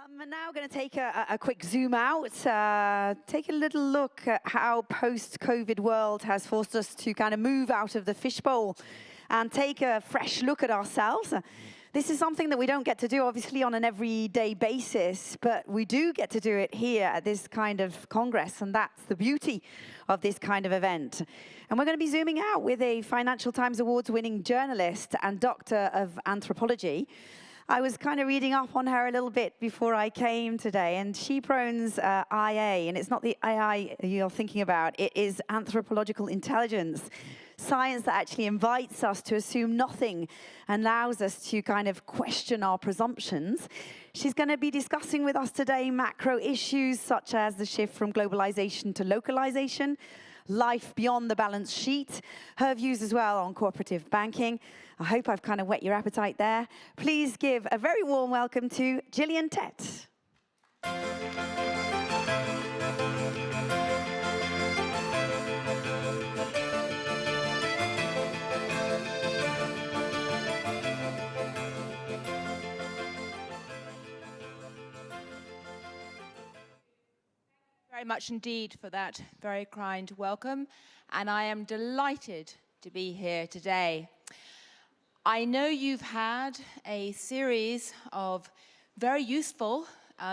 I'm now going to take a quick zoom out, take a little look at how post-COVID world has forced us to kind of move out of the fishbowl and take a fresh look at ourselves. This is something that we don't get to do, obviously, on an everyday basis, but we do get to do it here at this kind of Congress, and that's the beauty of this kind of event. And we're going to be zooming out with a Financial Times Awards-winning journalist and doctor of anthropology. I was kind of reading up on her a little bit before I came today, and she prones IA, and it's not the AI you're thinking about, it is anthropological intelligence. Science that actually invites us to assume nothing and allows us to kind of question our presumptions. She's going to be discussing with us today macro issues such as the shift from globalization to localization, life beyond the balance sheet, her views as well on cooperative banking. I hope I've kind of whet your appetite there. Please give a very warm welcome to Gillian Tett. Very much indeed for that very kind welcome, and I am delighted to be here today. I know you've had a series of very useful,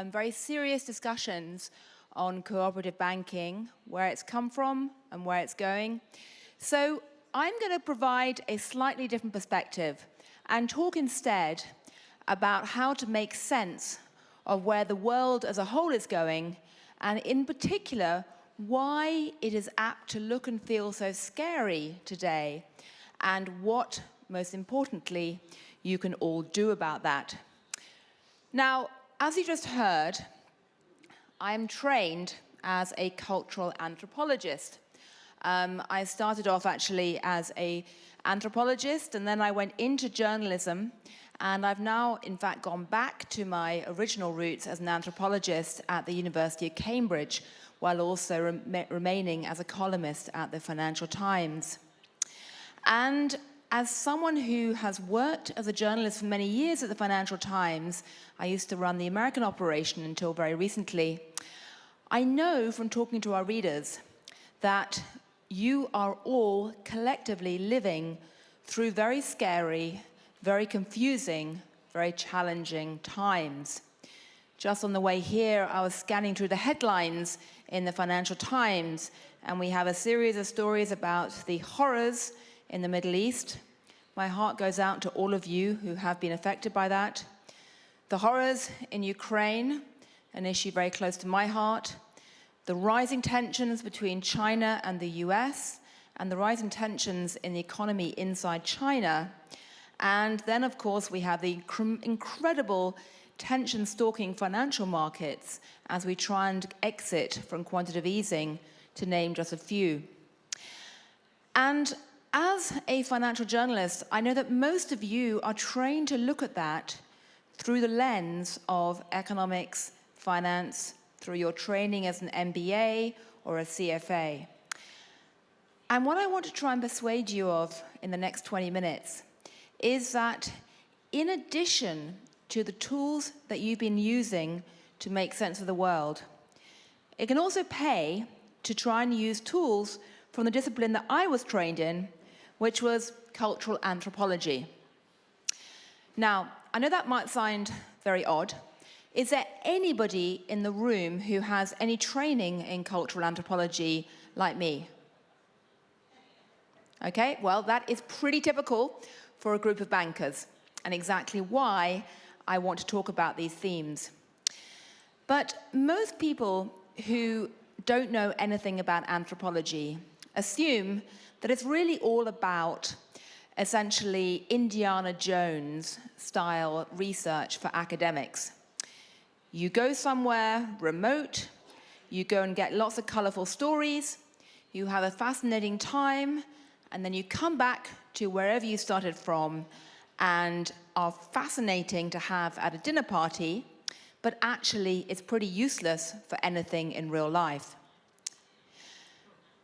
very serious discussions on cooperative banking, where it's come from and where it's going. So I'm going to provide a slightly different perspective and talk instead about how to make sense of where the world as a whole is going, and in particular, why it is apt to look and feel so scary today, and what, most importantly, you can all do about that. Now, as you just heard, I am trained as a cultural anthropologist. I started off actually as an anthropologist, and then I went into journalism, and I've now, in fact, gone back to my original roots as an anthropologist at the University of Cambridge, while also remaining as a columnist at the Financial Times. And as someone who has worked as a journalist for many years at the Financial Times, I used to run the American operation until very recently, I know from talking to our readers that you are all collectively living through very scary, very confusing, very challenging times. Just on the way here, I was scanning through the headlines in the Financial Times, and we have a series of stories about the horrors in the Middle East. My heart goes out to all of you who have been affected by that. The horrors in Ukraine, an issue very close to my heart. The rising tensions between China and the US, and the rising tensions in the economy inside China. And then, of course, we have the incredible tension-stalking financial markets as we try and exit from quantitative easing, to name just a few. And as a financial journalist, I know that most of you are trained to look at that through the lens of economics, finance, through your training as an MBA or a CFA. And what I want to try and persuade you of in the next 20 minutes is that in addition to the tools that you've been using to make sense of the world, it can also pay to try and use tools from the discipline that I was trained in, which was cultural anthropology. Now, I know that might sound very odd. Is there anybody in the room who has any training in cultural anthropology like me? Okay, well, that is pretty typical for a group of bankers, and exactly why I want to talk about these themes. But most people who don't know anything about anthropology assume that it's really all about essentially Indiana Jones style research for academics. You go somewhere remote, you go and get lots of colorful stories, you have a fascinating time, and then you come back to wherever you started from and are fascinating to have at a dinner party, but actually it's pretty useless for anything in real life.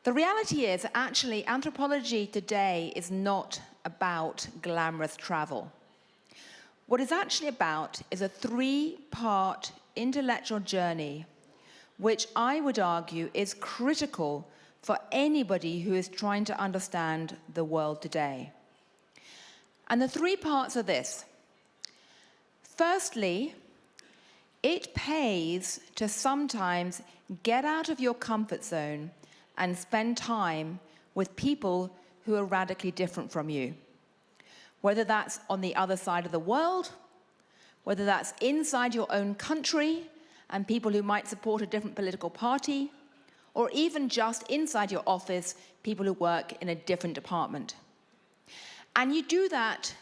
The reality is, actually, anthropology today is not about glamorous travel. What it's actually about is a three-part intellectual journey, which I would argue is critical for anybody who is trying to understand the world today. And the three parts are this. Firstly, it pays to sometimes get out of your comfort zone and spend time with people who are radically different from you. Whether that's on the other side of the world, whether that's inside your own country and people who might support a different political party, or even just inside your office, people who work in a different department. And you do that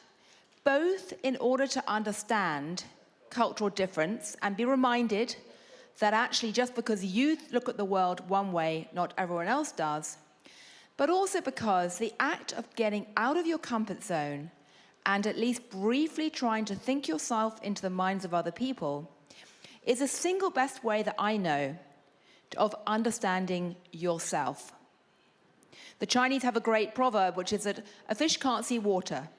both in order to understand cultural difference and be reminded that actually just because you look at the world one way, not everyone else does, but also because the act of getting out of your comfort zone and at least briefly trying to think yourself into the minds of other people is the single best way that I know of understanding yourself. The Chinese have a great proverb, which is that a fish can't see water.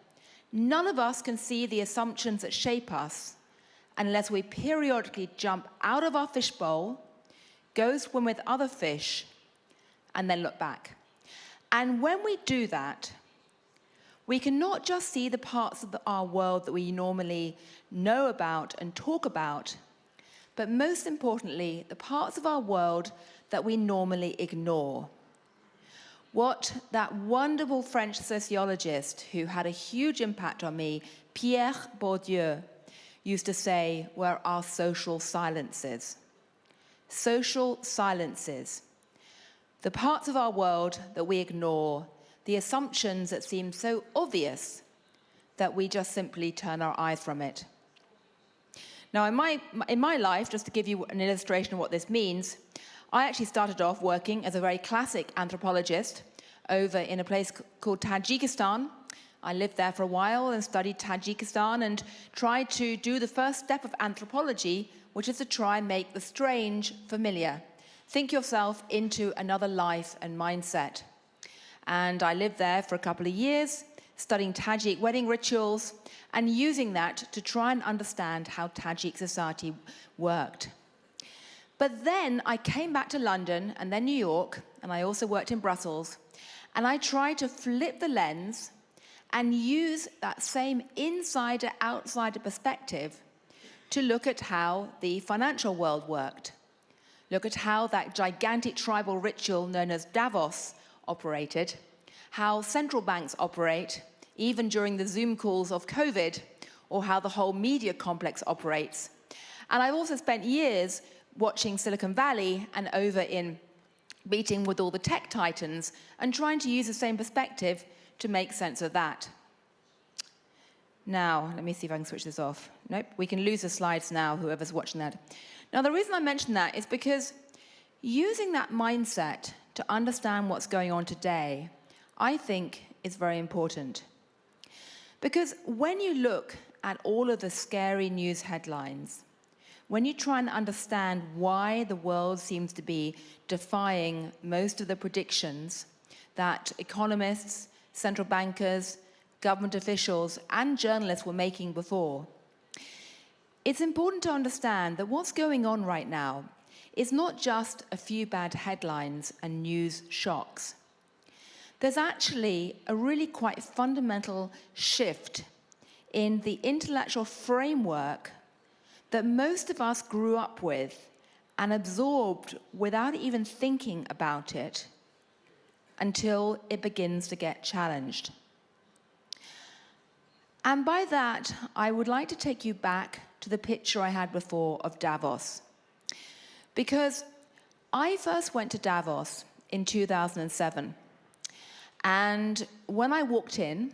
None of us can see the assumptions that shape us unless we periodically jump out of our fishbowl, go swim with other fish, and then look back. And when we do that, we can not just see the parts of our world that we normally know about and talk about, but most importantly, the parts of our world that we normally ignore. What that wonderful French sociologist who had a huge impact on me, Pierre Bourdieu, used to say were our social silences. Social silences. The parts of our world that we ignore, the assumptions that seem so obvious that we just simply turn our eyes from it. Now, in my life, just to give you an illustration of what this means, I actually started off working as a very classic anthropologist over in a place called Tajikistan. I lived there for a while and studied Tajikistan and tried to do the first step of anthropology, which is to try and make the strange familiar. Think yourself into another life and mindset. And I lived there for a couple of years, studying Tajik wedding rituals and using that to try and understand how Tajik society worked. But then I came back to London and then New York, and I also worked in Brussels, and I tried to flip the lens and use that same insider-outsider perspective to look at how the financial world worked. Look at how that gigantic tribal ritual known as Davos operated, how central banks operate, even during the Zoom calls of COVID, or how the whole media complex operates. And I've also spent years watching Silicon Valley and over in meeting with all the tech titans and trying to use the same perspective to make sense of that. Now, let me see if I can switch this off. Nope, we can lose the slides now, whoever's watching that. Now, the reason I mention that is because using that mindset to understand what's going on today, I think is very important. Because when you look at all of the scary news headlines, when you try and understand why the world seems to be defying most of the predictions that economists, central bankers, government officials, and journalists were making before, it's important to understand that what's going on right now is not just a few bad headlines and news shocks. There's actually a really quite fundamental shift in the intellectual framework that most of us grew up with and absorbed without even thinking about it until it begins to get challenged. And by that, I would like to take you back to the picture I had before of Davos. Because I first went to Davos in 2007. And when I walked in,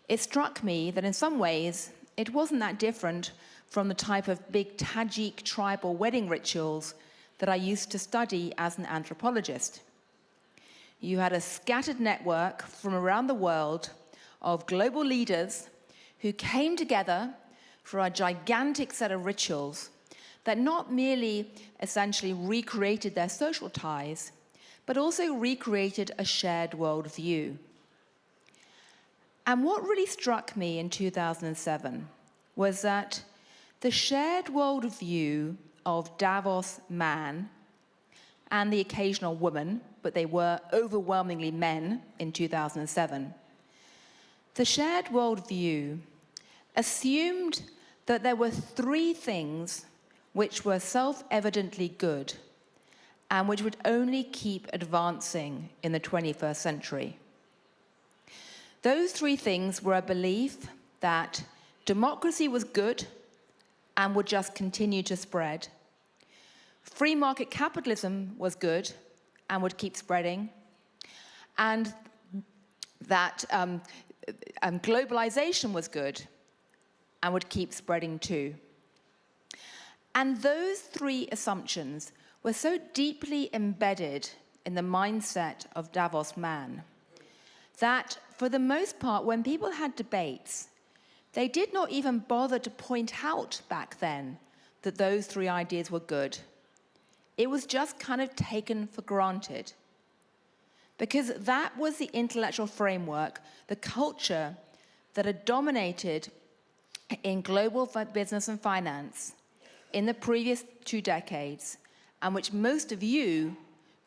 it struck me that in some ways, it wasn't that different from the type of big Tajik tribal wedding rituals that I used to study as an anthropologist. You had a scattered network from around the world of global leaders who came together for a gigantic set of rituals that not merely essentially recreated their social ties, but also recreated a shared worldview. And what really struck me in 2007 was that the shared worldview of Davos man and the occasional woman, but they were overwhelmingly men in 2007, the shared worldview assumed that there were three things which were self-evidently good and which would only keep advancing in the 21st century. Those three things were a belief that democracy was good and would just continue to spread. Free market capitalism was good and would keep spreading. And that globalization was good and would keep spreading too. And those three assumptions were so deeply embedded in the mindset of Davos man that, for the most part, when people had debates, they did not even bother to point out back then that those three ideas were good. It was just kind of taken for granted. Because that was the intellectual framework, the culture that had dominated in global business and finance in the previous 2 decades, and which most of you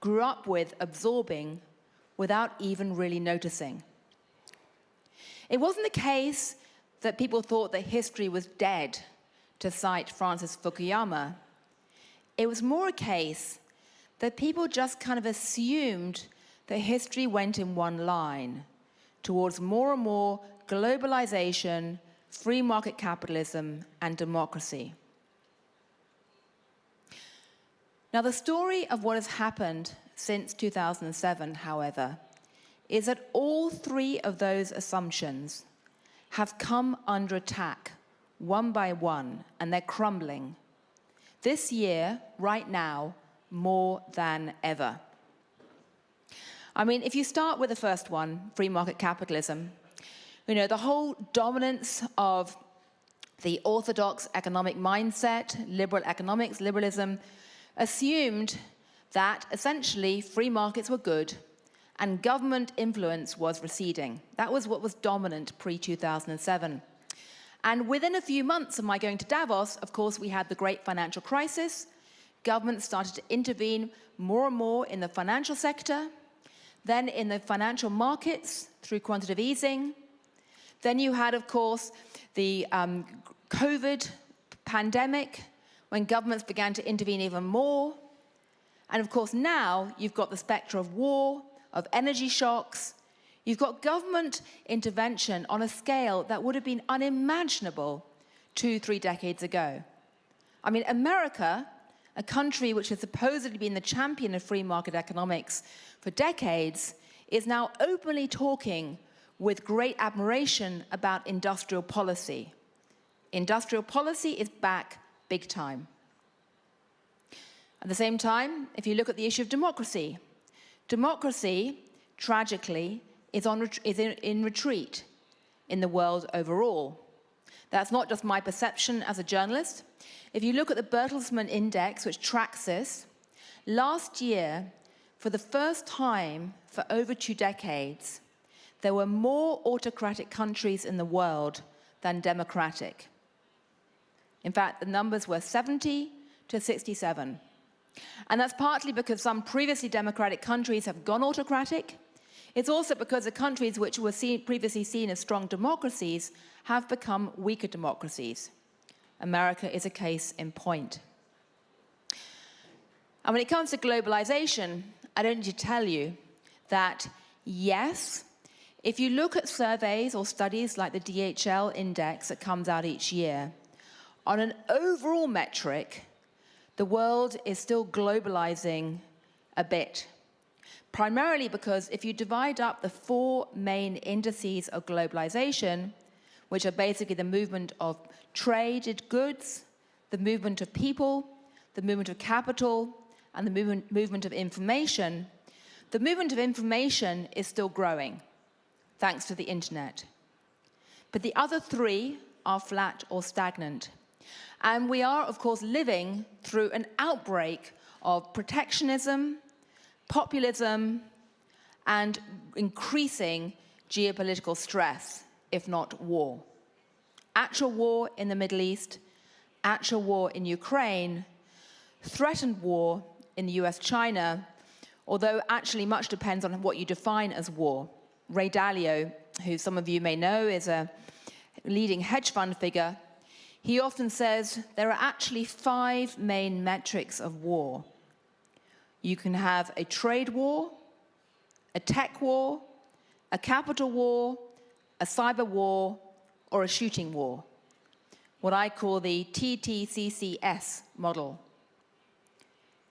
grew up with absorbing without even really noticing. It wasn't the case that people thought that history was dead, to cite Francis Fukuyama. It was more a case that people just kind of assumed that history went in one line towards more and more globalization, free market capitalism, and democracy. Now, the story of what has happened since 2007, however, is that all three of those assumptions have come under attack one by one, and they're crumbling. This year, right now, more than ever. I mean, if you start with the first one, free market capitalism, you know, the whole dominance of the orthodox economic mindset, liberal economics, liberalism, assumed that essentially free markets were good and government influence was receding. That was what was dominant pre-2007. And within a few months of my going to Davos, of course, we had the great financial crisis. Governments started to intervene more and more in the financial sector, then in the financial markets through quantitative easing. Then you had, of course, the COVID pandemic, when governments began to intervene even more. And of course, now you've got the spectre of war, of energy shocks. You've got government intervention on a scale that would have been unimaginable 2-3 decades ago. I mean, America, a country which has supposedly been the champion of free market economics for decades, is now openly talking with great admiration about industrial policy. Industrial policy is back big time. At the same time, if you look at the issue of democracy, democracy, tragically, is in retreat in the world overall. That's not just my perception as a journalist. If you look at the Bertelsmann Index, which tracks this, last year, for the first time for over 2 decades, there were more autocratic countries in the world than democratic. In fact, the numbers were 70 to 67. And that's partly because some previously democratic countries have gone autocratic. It's also because the countries which were previously seen as strong democracies have become weaker democracies. America is a case in point. And when it comes to globalization, I don't need to tell you that, yes, if you look at surveys or studies like the DHL index that comes out each year, on an overall metric, the world is still globalizing a bit. Primarily because if you divide up the 4 main indices of globalization, which are basically the movement of traded goods, the movement of people, the movement of capital, and the movement of information, the movement of information is still growing, thanks to the internet. But the other 3 are flat or stagnant. And we are, of course, living through an outbreak of protectionism, populism, and increasing geopolitical stress, if not war. Actual war in the Middle East actual war in Ukraine, threatened war in the US-China, although actually much depends on what you define as war. Ray Dalio, who some of you may know, is a leading hedge fund figure. He often says there are actually 5 main metrics of war. You can have a trade war, a tech war, a capital war, a cyber war, or a shooting war, what I call the TTCCS model.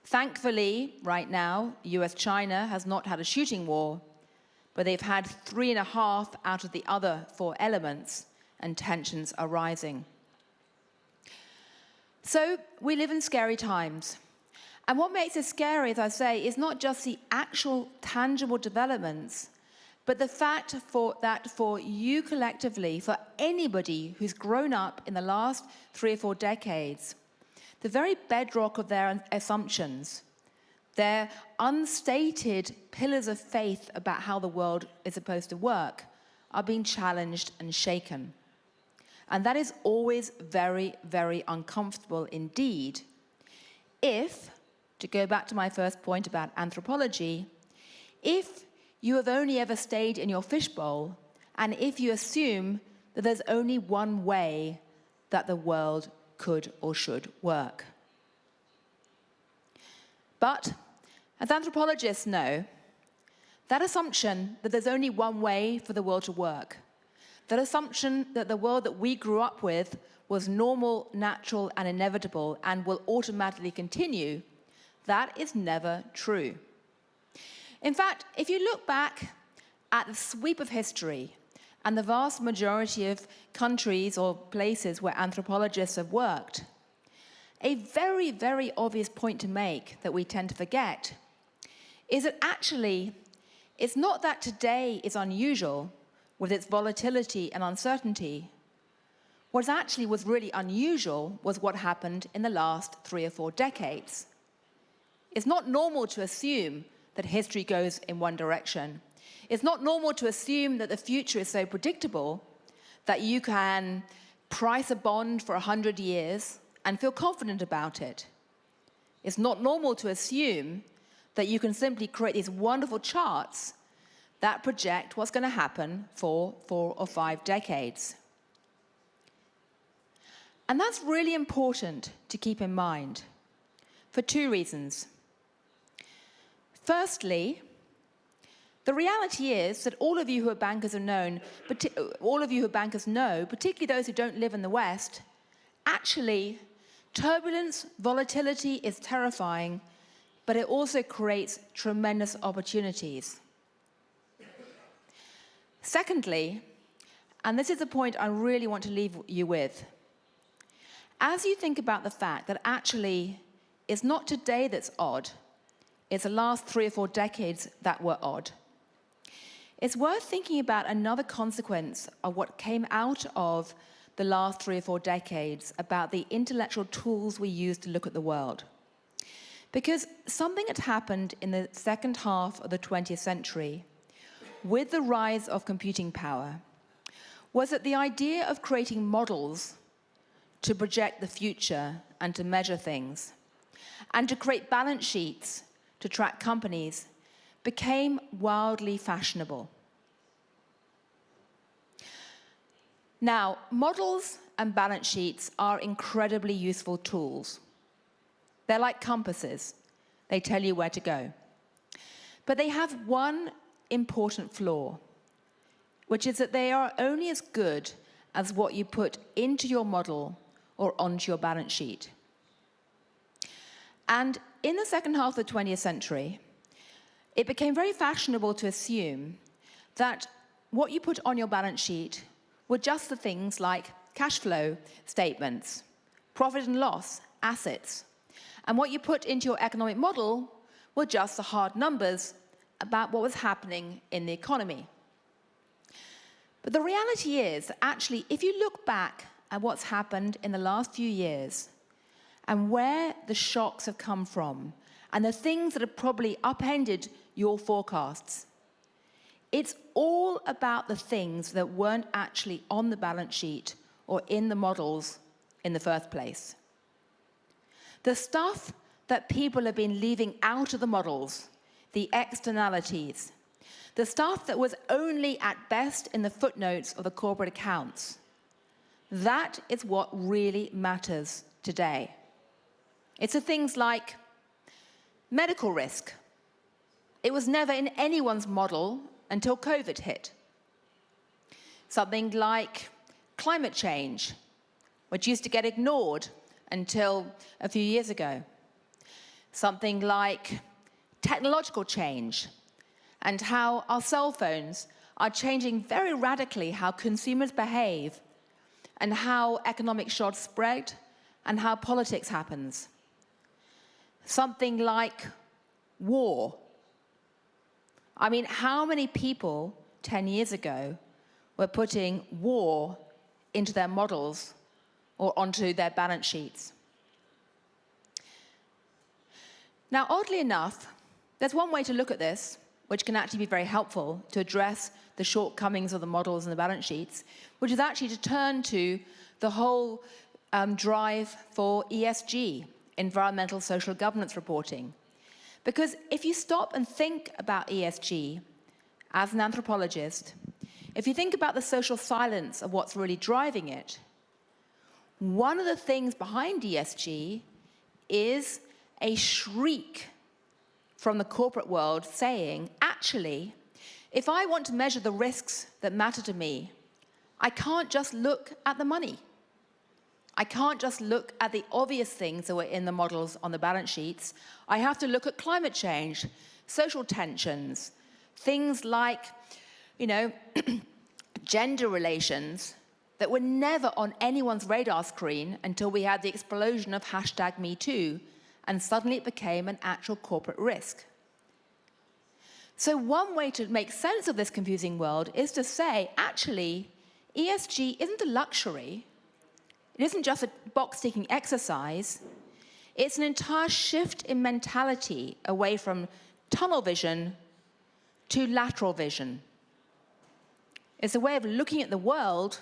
Thankfully, right now, US-China has not had a shooting war, but they've had 3.5 out of the other 4 elements, and tensions are rising. So we live in scary times. And what makes it scary, as I say, is not just the actual tangible developments, but the fact that for you collectively, for anybody who's grown up in the last 3 or 4 decades, the very bedrock of their assumptions, their unstated pillars of faith about how the world is supposed to work, are being challenged and shaken. And that is always very, very uncomfortable indeed if, to go back to my first point about anthropology, if you have only ever stayed in your fishbowl, and if you assume that there's only one way that the world could or should work. But, as anthropologists know, that assumption that there's only one way for the world to work, that assumption that the world that we grew up with was normal, natural, and inevitable, and will automatically continue, that is never true. In fact, if you look back at the sweep of history and the vast majority of countries or places where anthropologists have worked, a very, very obvious point to make that we tend to forget is that actually it's not that today is unusual with its volatility and uncertainty. What actually was really unusual was what happened in the last 3 or 4 decades. It's not normal to assume that history goes in one direction. It's not normal to assume that the future is so predictable that you can price a bond for 100 years and feel confident about it. It's not normal to assume that you can simply create these wonderful charts that project what's going to happen for 4 or 5 decades. And that's really important to keep in mind for 2 reasons. Firstly, the reality is that all of you who are bankers know, particularly those who don't live in the West, actually, turbulence, volatility is terrifying, but it also creates tremendous opportunities. Secondly, and this is the point I really want to leave you with, as you think about the fact that actually it's not today that's odd, it's the last 3 or 4 decades that were odd, it's worth thinking about another consequence of what came out of the last 3 or 4 decades about the intellectual tools we use to look at the world. Because something had happened in the second half of the 20th century with the rise of computing power was that the idea of creating models to project the future and to measure things, and to create balance sheets to track companies, became wildly fashionable. Now, models and balance sheets are incredibly useful tools. They're like compasses. They tell you where to go. But they have one important flaw, which is that they are only as good as what you put into your model or onto your balance sheet. And in the second half of the 20th century, it became very fashionable to assume that what you put on your balance sheet were just the things like cash flow statements, profit and loss, assets. And what you put into your economic model were just the hard numbers about what was happening in the economy. But the reality is that actually, if you look back at what's happened in the last few years and where the shocks have come from and the things that have probably upended your forecasts, it's all about the things that weren't actually on the balance sheet or in the models in the first place. The stuff that people have been leaving out of the models, the externalities, the stuff that was only at best in the footnotes of the corporate accounts, that is what really matters today. It's the things like medical risk. It was never in anyone's model until COVID hit. Something like climate change, which used to get ignored until a few years ago. Something like technological change and how our cell phones are changing very radically how consumers behave and how economic shocks spread and how politics happens. Something like war. I mean, how many people 10 years ago were putting war into their models or onto their balance sheets? Now, oddly enough, there's one way to look at this, which can actually be very helpful to address the shortcomings of the models and the balance sheets, which is actually to turn to the whole drive for ESG, environmental social governance reporting. Because if you stop and think about ESG as an anthropologist, if you think about the social silence of what's really driving it, one of the things behind ESG is a shriek from the corporate world saying, actually, if I want to measure the risks that matter to me, I can't just look at the money. I can't just look at the obvious things that were in the models on the balance sheets. I have to look at climate change, social tensions, things like, gender relations that were never on anyone's radar screen until we had the explosion of #MeToo, and suddenly it became an actual corporate risk. So one way to make sense of this confusing world is to say, actually, ESG isn't a luxury. It isn't just a box-ticking exercise. It's an entire shift in mentality away from tunnel vision to lateral vision. It's a way of looking at the world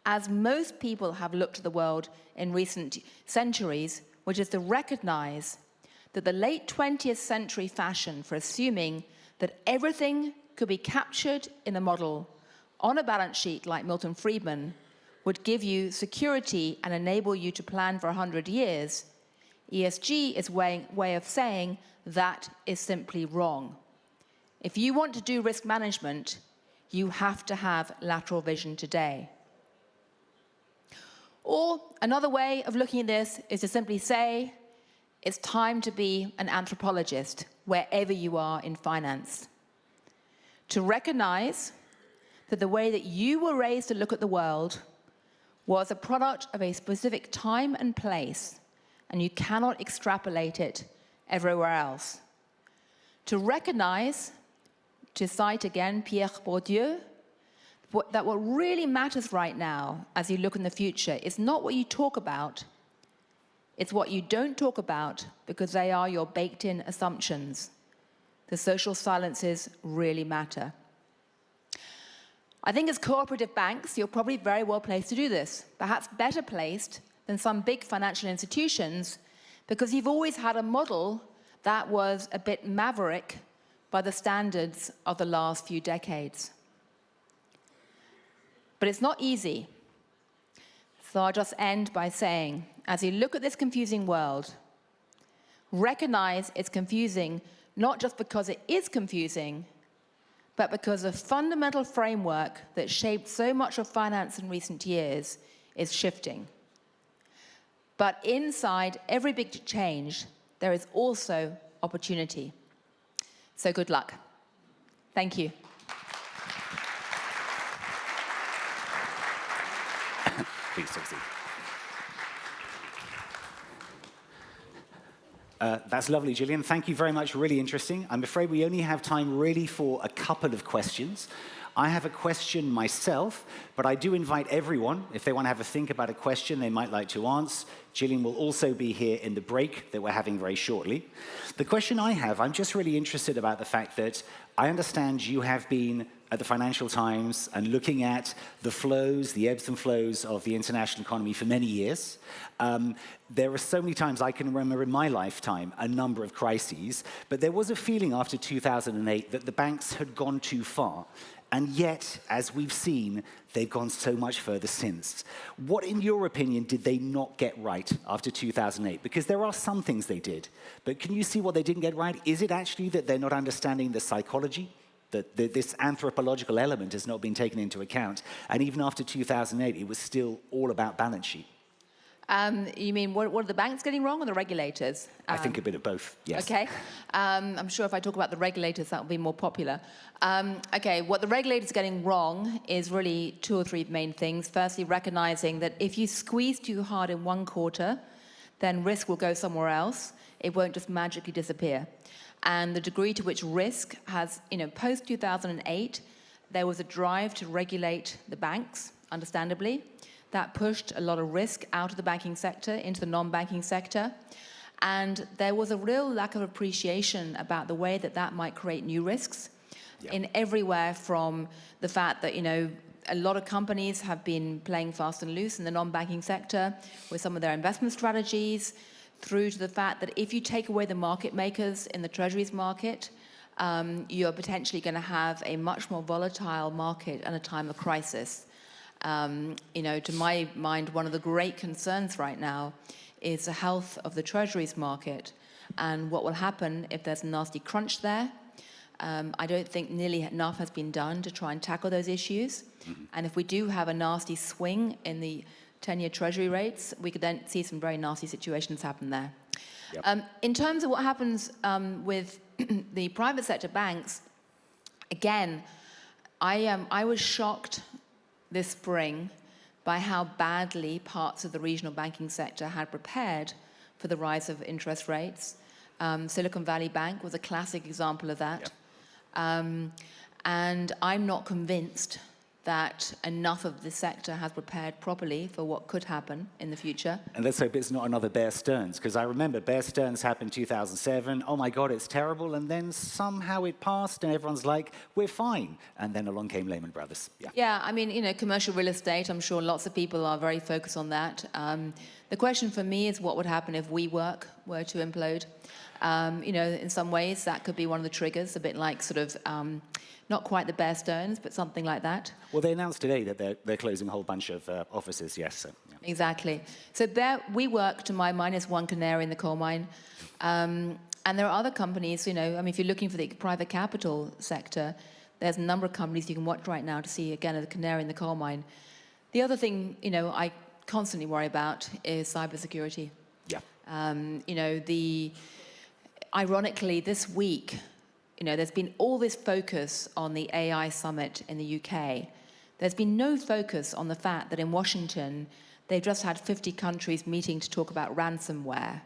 as most people have looked at the world in recent centuries, which is to recognize that the late 20th century fashion for assuming that everything could be captured in a model on a balance sheet like Milton Friedman would give you security and enable you to plan for 100 years, ESG is a way of saying that is simply wrong. If you want to do risk management, you have to have lateral vision today. Or another way of looking at this is to simply say, it's time to be an anthropologist wherever you are in finance. To recognize that the way that you were raised to look at the world was a product of a specific time and place, and you cannot extrapolate it everywhere else. To recognize, to cite again Pierre Bourdieu, that what really matters right now as you look in the future is not what you talk about, it's what you don't talk about because they are your baked-in assumptions. The social silences really matter. I think as cooperative banks, you're probably very well placed to do this, perhaps better placed than some big financial institutions, because you've always had a model that was a bit maverick by the standards of the last few decades. But it's not easy. So I'll just end by saying, as you look at this confusing world, recognize it's confusing not just because it is confusing, but because the fundamental framework that shaped so much of finance in recent years is shifting. But inside every big change, there is also opportunity. So good luck. Thank you. Please, Sophie. That's lovely, Gillian. Thank you very much. Really interesting. I'm afraid we only have time really for a couple of questions. I have a question myself, but I do invite everyone, if they want to have a think about a question they might like to Gillian will also be here in the break that we're having very shortly. The question I have, I'm just really interested about the fact that I understand you have been at the Financial Times and looking at the flows, the ebbs and flows of the international economy for many years. There are so many times I can remember in my lifetime a number of crises, but there was a feeling after 2008 that the banks had gone too far. And yet, as we've seen, they've gone so much further since. What, in your opinion, did they not get right after 2008? Because there are some things they did, but can you see what they didn't get right? Is it actually that they're not understanding the psychology? That this anthropological element has not been taken into account? And even after 2008, it was still all about balance sheet. You mean, what are the banks getting wrong or the regulators? I think a bit of both, yes. Okay. I'm sure if I talk about the regulators, that will be more popular. Okay, what the regulators are getting wrong is really two or three main things. Firstly, recognizing that if you squeeze too hard in one quarter, then risk will go somewhere else. It won't just magically disappear. And the degree to which risk has, post-2008, there was a drive to regulate the banks, understandably. That pushed a lot of risk out of the banking sector into the non-banking sector. And there was a real lack of appreciation about the way that that might create new risks in everywhere from the fact that, a lot of companies have been playing fast and loose in the non-banking sector with some of their investment strategies, through to the fact that if you take away the market makers in the treasuries market, you're potentially going to have a much more volatile market and a time of crisis. To my mind, one of the great concerns right now is the health of the treasuries market and what will happen if there's a nasty crunch there. I don't think nearly enough has been done to try and tackle those issues. And if we do have a nasty swing in the 10-year treasury rates, we could then see some very nasty situations happen there. In terms of what happens with the private sector banks, again, I was shocked this spring by how badly parts of the regional banking sector had prepared for the rise of interest rates. Silicon Valley Bank was a classic example of that. And I'm not convinced that enough of the sector has prepared properly for what could happen in the future. And let's hope it's not another Bear Stearns, because I remember Bear Stearns happened in 2007. Oh my God, it's terrible. And then somehow it passed and everyone's like, we're fine. And then along came Lehman Brothers. Commercial real estate, I'm sure lots of people are very focused on that. The question for me is what would happen if WeWork were to implode? In some ways that could be one of the triggers, a bit like not quite the Bear Stearns, but something like that. Well, they announced today that they're closing a whole bunch of offices, yes. So, yeah. Exactly. So there, WeWork, to my mind, is one canary in the coal mine. And there are other companies, if you're looking for the private capital sector, there's a number of companies you can watch right now to see, again, a canary in the coal mine. The other thing, I constantly worry about is cybersecurity. Ironically, this week, there's been all this focus on the AI summit in the UK. There's been no focus on the fact that in Washington, they've just had 50 countries meeting to talk about ransomware.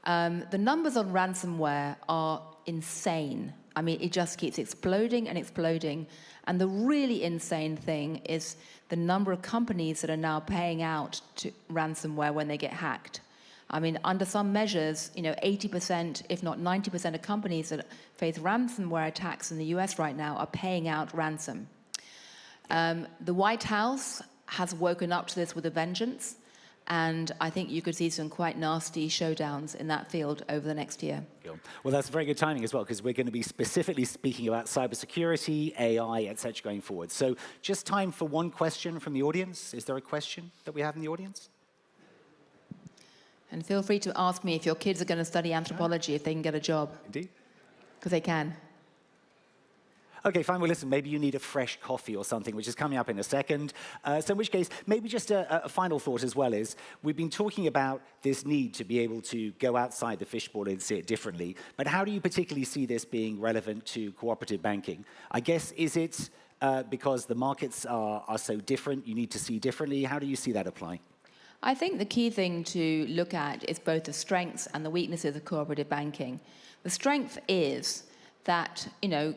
The numbers on ransomware are insane. It just keeps exploding and exploding. And the really insane thing is the number of companies that are now paying out to ransomware when they get hacked. Under some measures, 80%, if not 90% of companies that face ransomware attacks in the US right now are paying out ransom. The White House has woken up to this with a vengeance, and I think you could see some quite nasty showdowns in that field over the next year. Well, that's very good timing as well, because we're going to be specifically speaking about cybersecurity, AI, etc. going forward. So just time for one question from the audience. Is there a question that we have in the audience? And feel free to ask me if your kids are going to study anthropology, if they can get a job. Indeed. Because they can. Okay, fine. Well, listen, maybe you need a fresh coffee or something, which is coming up in a second. So in which case, maybe just a final thought as well is, we've been talking about this need to be able to go outside the fishbowl and see it differently. But how do you particularly see this being relevant to cooperative banking? I guess, is it because the markets are so different, you need to see differently? How do you see that apply? I think the key thing to look at is both the strengths and the weaknesses of cooperative banking. The strength is that,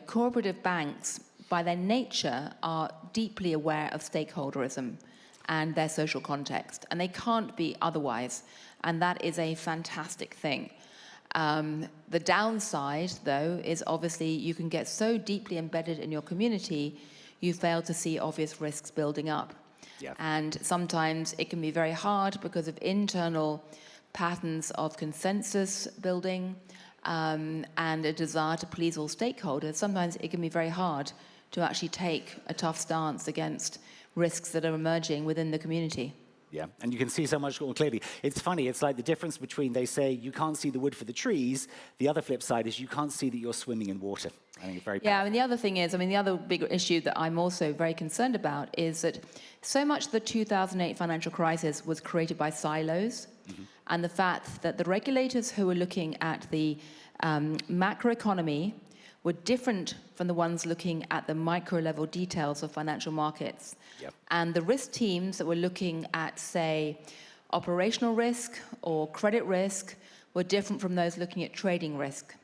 cooperative banks, by their nature, are deeply aware of stakeholderism. and their social context. And they can't be otherwise. And that is a fantastic thing. The downside, though, is obviously you can get so deeply embedded in your community, you fail to see obvious risks building up. Yeah. And sometimes it can be very hard because of internal patterns of consensus building and a desire to please all stakeholders. Sometimes it can be very hard to actually take a tough stance against risks that are emerging within the community. Yeah, and you can see so much more clearly. It's funny, it's like the difference between, they say, you can't see the wood for the trees. The other flip side is you can't see that you're swimming in water. I think it's very powerful. Yeah, I mean, the other thing is, the other big issue that I'm also very concerned about is that so much of the 2008 financial crisis was created by silos, and the fact that the regulators who were looking at the macroeconomy were different from the ones looking at the micro-level details of financial markets. Yep. And the risk teams that were looking at, say, operational risk or credit risk were different from those looking at trading risk.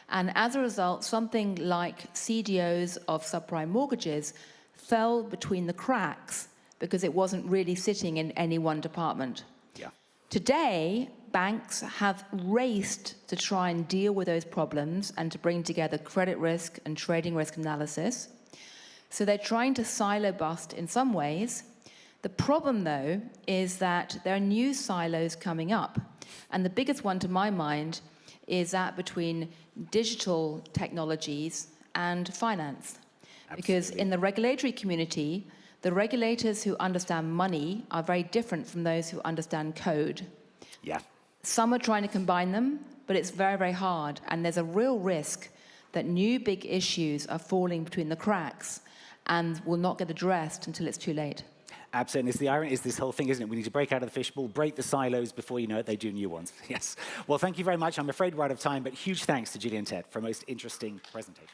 And as a result, something like CDOs of subprime mortgages fell between the cracks because it wasn't really sitting in any one department. Yeah. Today, banks have raced to try and deal with those problems and to bring together credit risk and trading risk analysis. So they're trying to silo bust in some ways. The problem, though, is that there are new silos coming up. And the biggest one, to my mind, is that between digital technologies and finance. Absolutely. Because in the regulatory community, the regulators who understand money are very different from those who understand code. Yeah. Some are trying to combine them, but it's very, very hard. And there's a real risk that new big issues are falling between the cracks and will not get addressed until it's too late. Absolutely. It's the irony is this whole thing, isn't it? We need to break out of the fishbowl, break the silos before you know it, they do new ones. Yes. Well, thank you very much. I'm afraid we're out of time, but huge thanks to Gillian and Tett for a most interesting presentation.